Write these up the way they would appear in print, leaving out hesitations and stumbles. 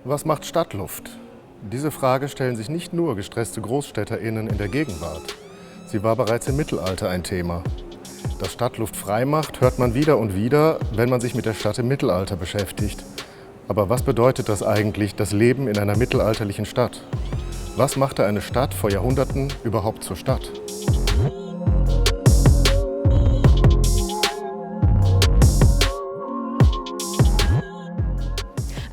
Was macht Stadtluft? Diese Frage stellen sich nicht nur gestresste GroßstädterInnen in der Gegenwart. Sie war bereits im Mittelalter ein Thema. Dass Stadtluft frei macht, hört man wieder und wieder, wenn man sich mit der Stadt im Mittelalter beschäftigt. Aber was bedeutet das eigentlich, das Leben in einer mittelalterlichen Stadt? Was machte eine Stadt vor Jahrhunderten überhaupt zur Stadt?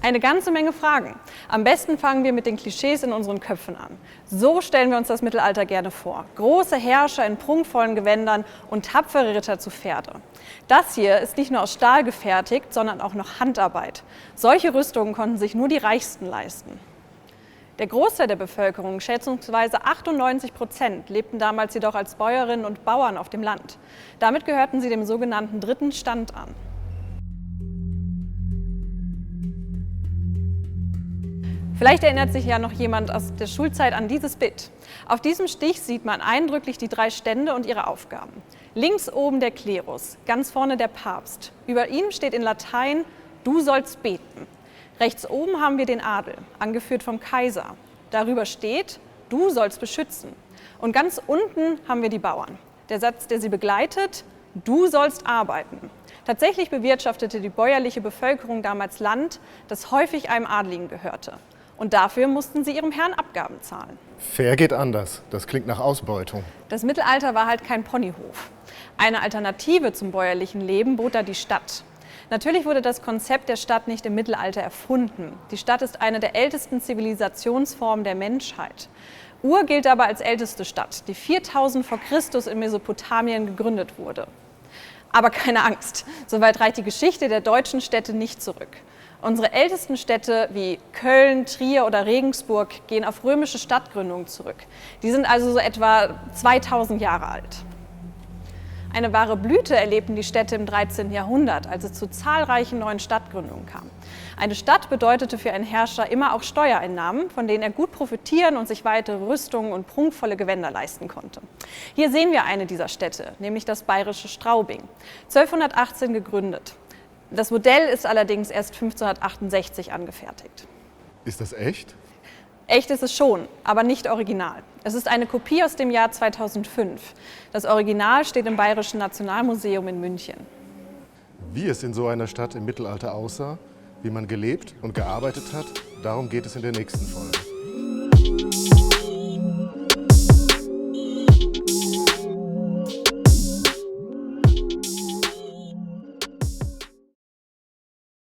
Eine ganze Menge Fragen. Am besten fangen wir mit den Klischees in unseren Köpfen an. So stellen wir uns das Mittelalter gerne vor. Große Herrscher in prunkvollen Gewändern und tapfere Ritter zu Pferde. Das hier ist nicht nur aus Stahl gefertigt, sondern auch noch Handarbeit. Solche Rüstungen konnten sich nur die Reichsten leisten. Der Großteil der Bevölkerung, schätzungsweise 98%, lebten damals jedoch als Bäuerinnen und Bauern auf dem Land. Damit gehörten sie dem sogenannten dritten Stand an. Vielleicht erinnert sich ja noch jemand aus der Schulzeit an dieses Bild. Auf diesem Stich sieht man eindrücklich die 3 Stände und ihre Aufgaben. Links oben der Klerus, ganz vorne der Papst. Über ihm steht in Latein: Du sollst beten. Rechts oben haben wir den Adel, angeführt vom Kaiser. Darüber steht: Du sollst beschützen. Und ganz unten haben wir die Bauern. Der Satz, der sie begleitet: Du sollst arbeiten. Tatsächlich bewirtschaftete die bäuerliche Bevölkerung damals Land, das häufig einem Adligen gehörte. Und dafür mussten sie ihrem Herrn Abgaben zahlen. Fair geht anders. Das klingt nach Ausbeutung. Das Mittelalter war halt kein Ponyhof. Eine Alternative zum bäuerlichen Leben bot da die Stadt. Natürlich wurde das Konzept der Stadt nicht im Mittelalter erfunden. Die Stadt ist eine der ältesten Zivilisationsformen der Menschheit. Ur gilt aber als älteste Stadt, die 4000 vor Christus in Mesopotamien gegründet wurde. Aber keine Angst, soweit reicht die Geschichte der deutschen Städte nicht zurück. Unsere ältesten Städte wie Köln, Trier oder Regensburg gehen auf römische Stadtgründungen zurück. Die sind also so etwa 2000 Jahre alt. Eine wahre Blüte erlebten die Städte im 13. Jahrhundert, als es zu zahlreichen neuen Stadtgründungen kam. Eine Stadt bedeutete für einen Herrscher immer auch Steuereinnahmen, von denen er gut profitieren und sich weitere Rüstungen und prunkvolle Gewänder leisten konnte. Hier sehen wir eine dieser Städte, nämlich das bayerische Straubing, 1218 gegründet. Das Modell ist allerdings erst 1568 angefertigt. Ist das echt? Echt ist es schon, aber nicht original. Es ist eine Kopie aus dem Jahr 2005. Das Original steht im Bayerischen Nationalmuseum in München. Wie es in so einer Stadt im Mittelalter aussah, wie man gelebt und gearbeitet hat, darum geht es in der nächsten Folge.